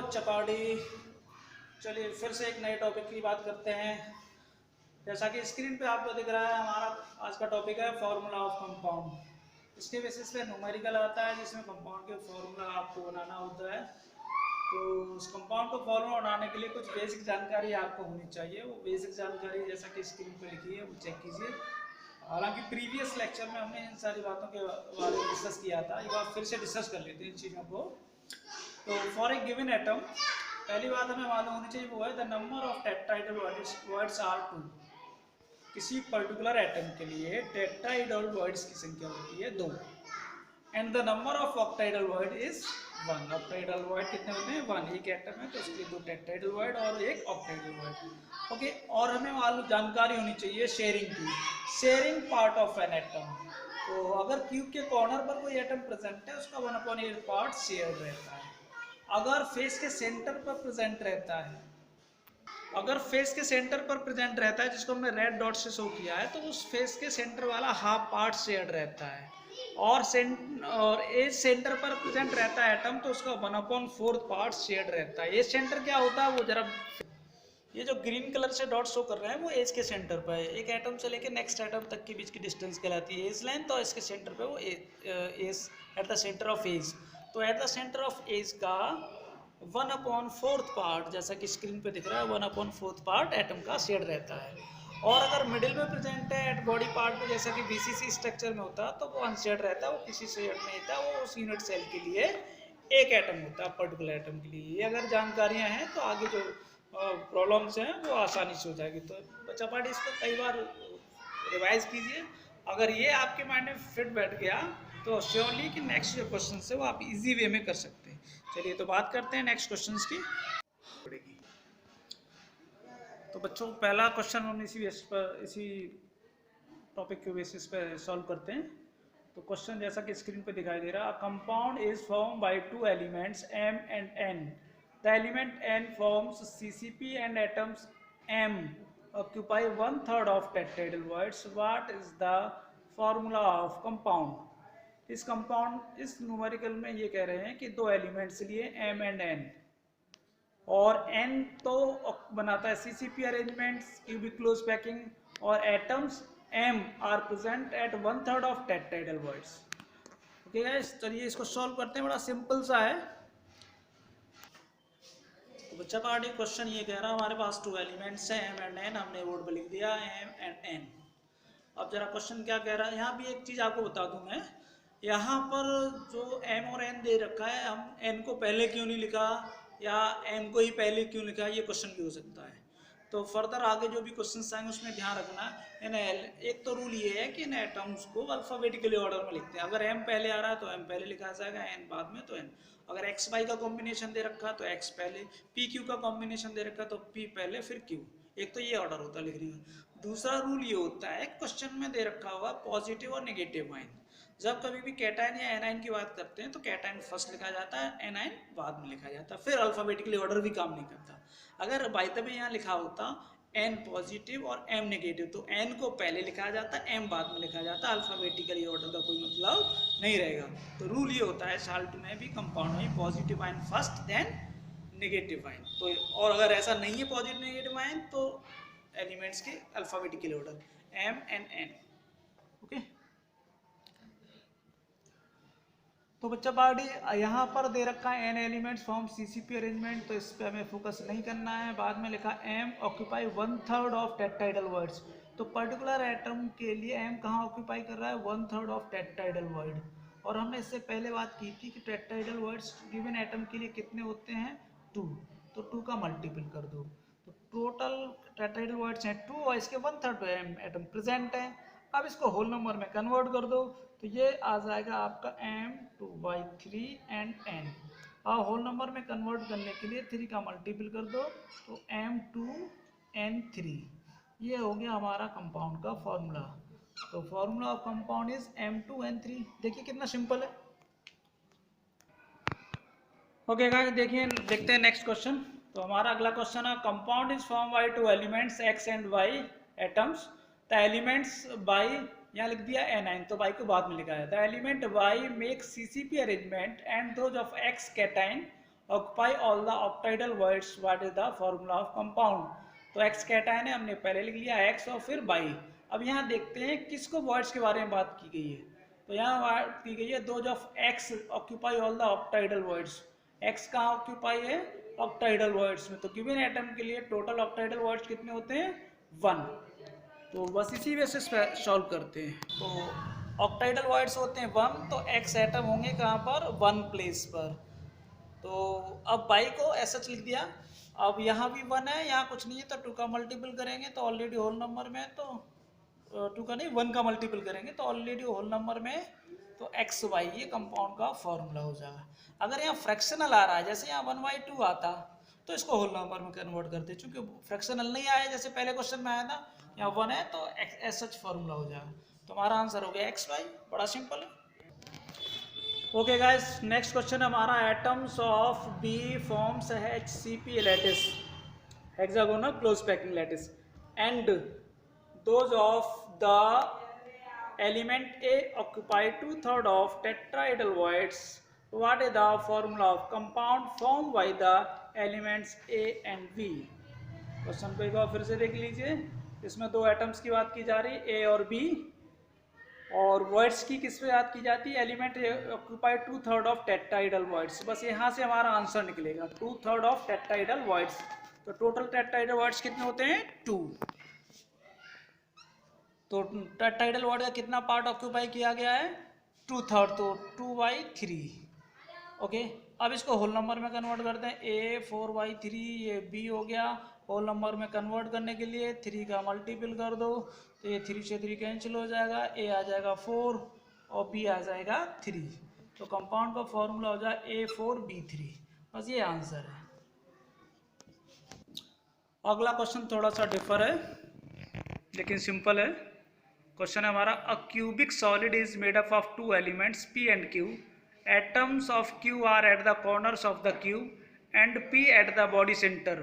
बच्चा पार्टी। चलिए फिर से एक नए टॉपिक की बात करते हैं। जैसा कि स्क्रीन पे आपको दिख रहा है, हमारा आज का टॉपिक है फॉर्मूला ऑफ कंपाउंड। इसके बेसिस पे न्यूमेरिकल आता है जिसमें कंपाउंड के फॉर्मूला आपको बनाना होता है। तो उस कंपाउंड को फॉर्मूला बनाने के लिए कुछ बेसिक जानकारी आपको होनी चाहिए। वो बेसिक जानकारी जैसा कि स्क्रीन पे लिखी है वो चेक कीजिए। हालांकि प्रीवियस लेक्चर में हमने इन सारी बातों के बारे में डिस्कस किया था, एक बार फिर से डिस्कस कर लेते हैं इन चीज़ों को। तो फॉर ए गिवन एटम, पहली बात हमें मालूम होनी चाहिए वो है the number of tetrahedral voids are 2। किसी पर्टिकुलर एटम के लिए टेट्राहेड्रल वर्ड्स की संख्या होती है 2। And the number of octahedral word is 1। Octahedral word कितने होते हैं? 1। एक एटम है तो उसके लिए 2 टेट्राहेड्रल वर्ड और एक ऑक्टाहेड्रल वर्ड। ओके, और हमें मालूम जानकारी होनी चाहिए शेयरिंग की। Sharing part of an atom, तो अगर क्यूब के कॉर्नर पर कोई एटम प्रेजेंट है उसका 1/8 पार्ट शेयर रहता है। अगर फेस के सेंटर पर प्रेजेंट रहता है, अगर फेस के सेंटर पर प्रेजेंट रहता है जिसको हमने रेड डॉट से शो किया है, तो उस फेस के सेंटर वाला हाफ पार्ट शेयर रहता है। और एज सेंटर पर प्रेजेंट रहता है एटम तो उसका 1/4 पार्ट शेयर रहता है। एज सेंटर क्या होता है वो जरा, ये जो ग्रीन कलर से डॉट शो कर रहे हैं वो एज के सेंटर पर है। एक एटम से लेकर नेक्स्ट एटम तक के बीच की डिस्टेंस कहलाती है एज लेंथ, और इसके सेंटर पे वो edge at the centre of edge. तो at the centre of edge का 1/4 पार्ट, जैसा कि स्क्रीन पे दिख रहा है, 1/4 पार्ट एटम का शेयर रहता है। और अगर मिडिल में प्रेजेंट है एट बॉडी पार्ट में, जैसा कि बीसीसी स्ट्रक्चर में होता है, तो वो अनशेयर्ड रहता है, वो किसी शेयर नहीं होता, वो उस यूनिट सेल के लिए एक एटम होता है, पर्टिकुलर एटम के लिए। ये अगर जानकारियां हैं तो आगे जो प्रॉब्लम्स हैं वो आसानी से हो जाएगी। तो बच्चा पार्टी इसको कई बार रिवाइज कीजिए। अगर ये आपके माइंड में फिट बैठ गया तो श्योरली कि नेक्स्ट जो क्वेश्चन है वो आप इजी वे में कर सकते हैं। चलिए तो बात करते हैं नेक्स्ट क्वेश्चंस की। तो बच्चों पहला क्वेश्चन हम इसी टॉपिक के बेसिस पर सॉल्व करते हैं। तो क्वेश्चन जैसा कि स्क्रीन पे दिखाई दे रहा, compound is form by 2 elements m and n. The element n forms CCP and atoms m occupy 1/3 of tetrahedral words. What is the formula of compound? इस कंपाउंड, इस न्यूमेरिकल में ये कह रहे हैं कि 2 एलिमेंट्स लिए m and n, और n तो बनाता है CCP arrangements, cubic close packing, और atoms m are present at 1/3 of tetrahedral words. Okay guys, चलिए इसको सॉल्व करते हैं। बड़ा सिंपल सा है। तो बच्चा पार्टी क्वेश्चन ये कह रहा है हमारे पास 2 एलिमेंट्स हैं m and n, हमने बोर्ड पर लिख दिया m and n। अब जरा क्वेश्चन क्या कह रहा है, यहाँ भी एक चीज़ आपको बता दूं मैं, यहाँ पर जो m और n दे रखा है, हम n को पहले क्यों नहीं लिखा या m को ही पहले क्यों लिखा, ये क्वेश्चन भी हो सकता है। तो फर्दर आगे जो भी क्वेश्चन आएंगे उसमें ध्यान रखना। एक तो रूल ये है कि इन एटम्स को अल्फाबेटिकली ऑर्डर में लिखते हैं। अगर m पहले आ रहा है तो m पहले लिखा जाएगा, n बाद में तो n। अगर x y का कॉम्बिनेशन दे रखा तो x पहले, p q का कॉम्बिनेशन दे रखा तो p पहले फिर q। एक तो ये ऑर्डर होता है लिखने का। दूसरा रूल ये होता है, क्वेश्चन में दे रखा हुआ पॉजिटिव और नेगेटिव आयन, जब कभी भी कैटायन या एनायन की बात करते हैं तो कैटायन फर्स्ट लिखा जाता है, एनायन बाद में लिखा जाता है, फिर अल्फाबेटिकली ऑर्डर भी काम नहीं करता। अगर बाय द वे यहाँ लिखा होता n पॉजिटिव और m नेगेटिव तो n को पहले लिखा जाता, m बाद में लिखा जाता, अल्फाबेटिकली ऑर्डर का कोई मतलब नहीं रहेगा। तो रूल ये होता है साल्ट में भी, कंपाउंड में positive ion first then negative ion. तो और अगर ऐसा नहीं है पॉजिटिव नेगेटिव आयन तो एलिमेंट्स के alphabetical order m and n। Okay, तो बच्चा पार्टी यहाँ पर दे रखा है n elements form CCP arrangement, तो इस पे हमें फोकस नहीं करना है। बाद में लिखा m occupy 1/3 of tetrahedral words, तो पर्टिकुलर एटम के लिए m कहाँ ऑक्यूपाई कर रहा है? 1/3 ऑफ टेट्राहेड्रल वर्ड। और हमने इससे पहले बात की थी कि टेट्राहेड्रल वर्ड्स गिवन एटम के लिए कितने होते हैं? 2। तो 2 का मल्टीपल कर दो, तो टोटल टेट्राहेड्रल वर्ड्स हैं 2 और इसके 1/3 एटम प्रेजेंट है। अब इसको होल नंबर में कन्वर्ट कर दो तो ये आ जाएगा आपका m2/3 एंड n। और होल नंबर में कन्वर्ट करने के लिए 3 का मल्टीपल कर दो तो m2n3। ये हो गया हमारा कंपाउंड का फॉर्मूला। तो formula of compound is m2n3। देखिए कितना सिंपल है। ओके गाइस, देखिए देखते हैं नेक्स्ट क्वेश्चन। तो हमारा अगला क्वेश्चन है, compound is form by 2 elements x and y atoms. The elements by, यहाँ लिख दिया एनाइन तो y को बाद में लिखा है। The element y make CCP arrangement and those of x cation occupy all the ऑक्टाइडल voids, what is the formula of compound. तो एक्स कैटायन है, हमने पहले लिख लिया एक्स और फिर बाई। अब यहाँ देखते हैं किसको voids के बारे में बात की गई है। तो यहाँ बात की गई है those of x occupy all the ऑक्टाइडल voids। X कहाँ ऑक्यूपाई है, ऑक्टाइडल voids में। तो गिवन एटम के लिए टोटल ऑक्टाइडल voids कितने होते हैं, 1। तो बस इसी बेसिस पे सॉल्व करते हैं। तो ऑक्टाइडल voids होते हैं 1, तो एक्स एटम होंगे कहाँ पर, 1 प्लेस पर। तो अब बाई को ऐसा लिख दिया। अब यहाँ भी 1 है, यहाँ कुछ नहीं है, तो 2 का मल्टीपल करेंगे तो ऑलरेडी होल नंबर में, तो 2 का नहीं 1 का मल्टीपल करेंगे तो ऑलरेडी होल नंबर में, तो एक्स वाई ये कंपाउंड का फॉर्मूला हो जाएगा। अगर यहाँ फ्रैक्शनल आ रहा है, जैसे यहाँ 1/2 आता, तो इसको होल नंबर में कन्वर्ट करते हैं। चूंकि फ्रैक्शनल नहीं आया, जैसे पहले क्वेश्चन में आया था, यहाँ 1 है तो एस सच फॉर्मूला हो जाएगा। तो हमारा आंसर हो गया एक्स वाई, बड़ा सिंपल है। ओके गाइस, नेक्स्ट क्वेश्चन हमारा atoms of B forms HCP lattice, hexagonal close packing lattice, and those of the element A occupy 2/3 of tetrahedral voids. What is the formula of compound formed by the elements A and B? Question को एक बार फिर से देख लीजिए। इसमें दो atoms की बात की जा रही है, A और B, और voids की किस पे याद की जाती है, element occupy 2/3 of tetrahedral voids। बस यहाँ से हमारा आंसर निकलेगा 2/3 ऑफ टेट्राहेड्रल voids। तो टोटल टेट्राहेड्रल voids कितने होते हैं, 2। तो टेट्राहेड्रल void का कितना पार्ट ऑक्यूपाई किया गया है, 2/3, तो 2/3। ओके, अब इसको होल नंबर में कन्वर्ट करते हैं। A 4/3, ये B हो गया। होल नंबर में कन्वर्ट करने के लिए 3 का मल्टीपल कर दो, तो ये 3 से 3 कैंसिल हो जाएगा, A आ जाएगा 4 और B आ जाएगा 3। तो कंपाउंड का फॉर्मूला हो जाए A4B3। बस ये आंसर है। अगला क्वेश्चन थोड़ा सा डिफर है लेकिन सिंपल है। क्वेश्चन है हमारा, a cubic solid is made up of 2 elements P and Q. Atoms of Q are at the corners of the cube and P at the body center.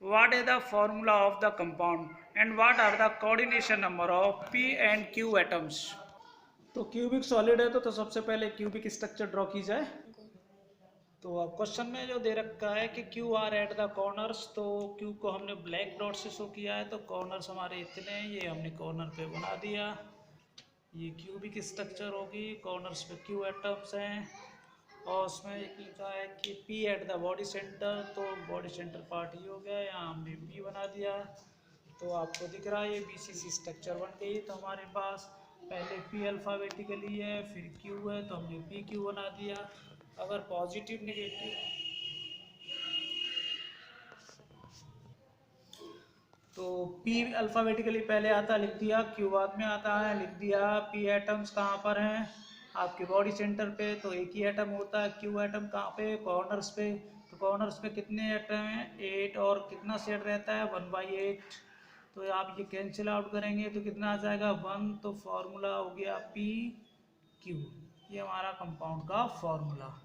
What is the formula of the compound and what are the coordination number of P and Q atoms? तो cubic solid है तो सबसे पहले cubic structure draw की जाए। तो अब question में जो दे रखा है कि Q are at the corners, तो Q को हमने ब्लैक डॉट से शो किया है, तो कॉर्नर्स हमारे इतने हैं, ये हमने कॉर्नर पे बना दिया। ये क्यूबिक स्ट्रक्चर होगी, कॉर्नर्स पे Q एटम्स हैं, और उसमें एक लिखा है कि P at the body centre, तो बॉडी सेंटर पार्ट ही हो गया, यहाँ हमने P बना दिया। तो आपको दिख रहा है ये BCC स्ट्रक्चर बन गई। तो हमारे पास पहले P अल्फ़ाबेटिकली है, फिर Q है, तो हमने PQ बना दिया। अगर पॉजिटिव नेगेटिव, तो P अल्फ़ाबेटिकली पहले आता, लिख दिया, Q बाद में आता है, लिख दिया। P एटम्स कहाँ पर हैं, आपके बॉडी सेंटर पे, तो एक ही एटम होता है। Q एटम कहाँ पे, कॉर्नर्स पे, तो कॉर्नर्स पे कितने एटम हैं, 8, और कितना सेट रहता है, 1/8। तो आप ये कैंसिल आउट करेंगे तो कितना आ जाएगा, 1। तो फॉर्मूला हो गया PQ, ये हमारा कंपाउंड का फॉर्मूला।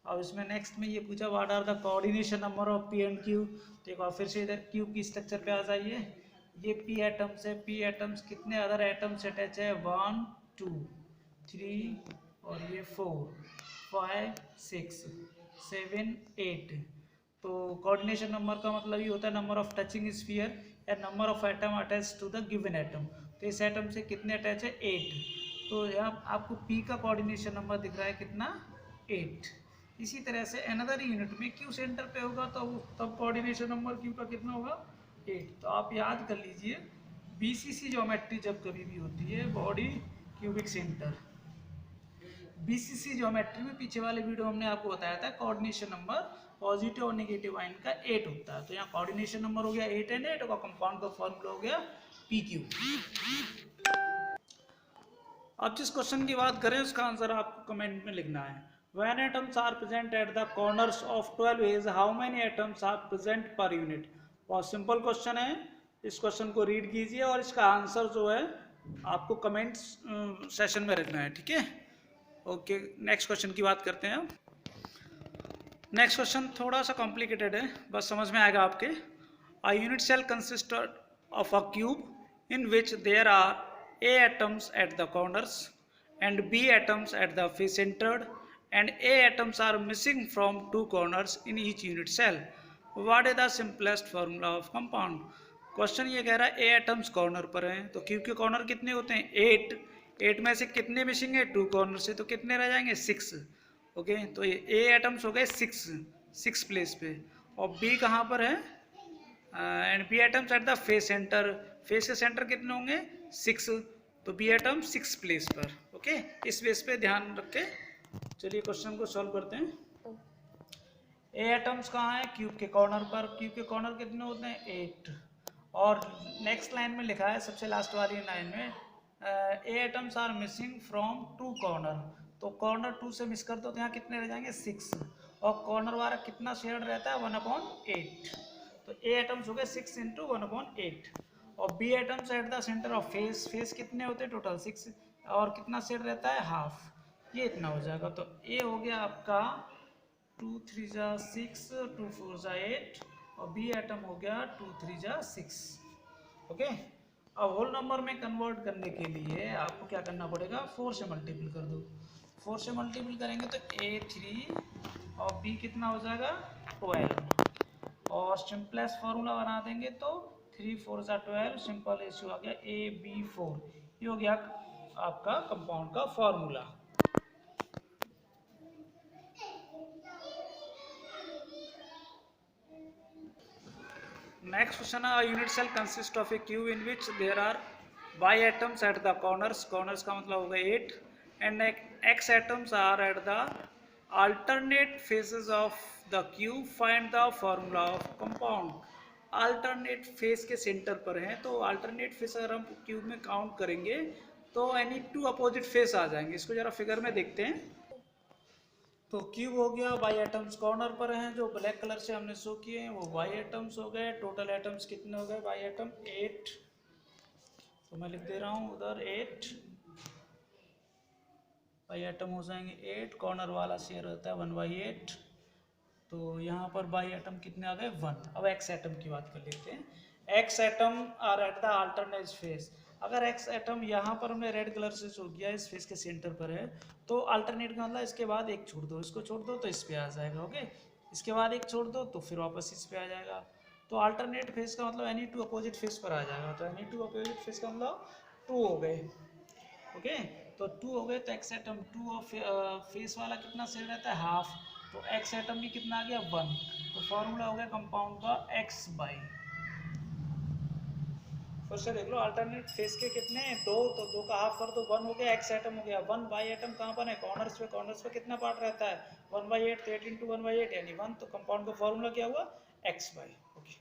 अब इसमें नेक्स्ट में ये पूछा, what are the coordination number of P and Q। तो एक बार फिर से इधर क्यूब की स्ट्रक्चर पे आ जाइए। ये P एटम्स है, P एटम्स कितने अदर एटम्स अटैच है, 1 2 3 और ये 4 5 6 7 8। तो कोऑर्डिनेशन नंबर का मतलब ये होता है नंबर ऑफ टचिंग स्फीयर या number of atom attach to the given atom. तो इस एटम से कितने अटैच है, 8। तो यहाँ आपको P का कोऑर्डिनेशन नंबर दिख रहा है कितना, 8। इसी तरह से अनदर यूनिट में Q सेंटर पे होगा तो तब कोऑर्डिनेशन नंबर Q का कितना होगा, 8। तो आप याद कर लीजिए, BCC ज्योमेट्री जब कभी भी होती है, body cubic centre, BCC geometry में पीछे वाले वीडियो हमने आपको बताया था कोऑर्डिनेशन नंबर पॉजिटिव और नेगेटिव आइन का 8 होता है। तो यहाँ कोऑर्डिनेशन नंबर हो गया 8 एंड 8 का कंपाउंड का फॉर्मूला हो गया PQ। अब जिस क्वेश्चन की बात करें उसका आंसर आपको कमेंट में लिखना है। When atoms are present at the corners of 12 ways, how many atoms are present per unit? बहुत सिंपल क्वेश्चन है, इस क्वेश्चन को रीड कीजिए और इसका आंसर जो है आपको कमेंट सेशन में रखना है, ठीक है। ओके, नेक्स्ट क्वेश्चन की बात करते हैं। नेक्स्ट क्वेश्चन थोड़ा सा कॉम्प्लिकेटेड है, बस समझ में आएगा आपके। A unit cell consists of a cube in which there are A atoms at the corners and B atoms at the face centered and A atoms are missing from 2 corners in each unit cell. What is the simplest formula of compound? Question ये कह रहा है ए atoms corner पर हैं, तो cube के corner कितने होते हैं 8, 8 में से कितने मिसिंग है 2 कॉर्नर से, तो कितने रह जाएंगे 6। ओके, तो ये ए एटम्स हो गए 6 प्लेस पे, और बी कहाँ पर है, and B atoms at the face centre, face के सेंटर कितने होंगे 6, तो बी एटम 6 प्लेस पर। ओके, इस बेस पे ध्यान रख के चलिए क्वेश्चन को सॉल्व करते हैं। ए एटम्स कहाँ है क्यूब के कॉर्नर पर, क्यूब के कॉर्नर कितने होते हैं 8, और नेक्स्ट लाइन में लिखा है सबसे लास्ट वाली लाइन में A atoms are missing from 2 corner, तो कॉर्नर 2 से मिस कर दो तो यहाँ कितने रह जाएंगे 6, और कॉर्नर वाला कितना शेयर रहता है 1/8, तो ए एटम्स हो गए 6 × 1/8, और B atoms at the centre of face, face कितने होते हैं टोटल 6, और कितना शेयर रहता है हाफ, ये इतना हो जाएगा। तो ए हो गया आपका 2 3 जा 6, 2 4 जा 8, और बी एटम हो गया 2 3 जा 6। ओके, अब होल नंबर में कन्वर्ट करने के लिए आपको क्या करना पड़ेगा, 4 से मल्टीपल कर दो, 4 से मल्टीपल करेंगे तो A3 और B कितना हो जाएगा 12, और सिंपलेस्ट फार्मूला बना देंगे तो 3 4 जा 12, सिंपल रेशियो आ गया AB4, ये हो गया आपका कंपाउंड का formula. Next question, a unit cell consists of a cube in which there are y atoms at the corners, corners का मतलब होगा 8, and x atoms are at the alternate faces of the cube. Find the formula of compound. alternate face के centre पर हैं, तो alternate face अगर हम cube में काउंट करेंगे तो एनी 2 अपोजिट फेस आ जाएंगे। इसको जरा फिगर में देखते हैं। तो क्यूब हो गया, वाई एटम्स कॉर्नर पर हैं जो ब्लैक कलर से हमने शो किए हैं, वो वाई एटम्स हो गए। टोटल एटम्स कितने हो गए वाई एटम 8, तो मैं लिख दे रहा हूँ उधर 8 वाई एटम हो जाएंगे 8, कॉर्नर वाला शेयर होता है 1/8, तो यहाँ पर वाई एटम कितने आ गए 1। अब एक्स एटम की बात कर लेते हैं। X atom are at the alternate face, अगर एक्स एटम यहाँ पर हमने रेड कलर से शो किया इस फेस के सेंटर पर है, तो अल्टरनेट का मतलब इसके बाद एक छोड़ दो, इसको छोड़ दो तो इस पे आ जाएगा। ओके, इसके बाद एक छोड़ दो तो फिर वापस इस पे आ जाएगा। तो अल्टरनेट फेस का मतलब एनी 2 अपोजिट फेस पर आ जाएगा, तो एनी 2 अपोजिट फेस का मतलब 2 हो गए। ओके, तो 2 हो गए, तो एक्स एटम 2 और फेस वाला कितना शेयर रहता है हाफ, तो एक्स एटम भी कितना आ गया 1, तो फॉर्मूला हो गया कंपाउंड का x/। फिर से देख लो, अल्टरनेट फेस के कितने 2, तो 2 का हाफ कर दो 1 हो गया, एक्स एटम हो गया 1, वाई एटम कहाँ पर है कॉर्नर्स पे, कॉर्नर्स पे कितना पार्ट रहता है 1/8, तो 8 × 1/8 यानी 1, तो कंपाउंड का फॉर्मूला क्या हुआ x/। ओके।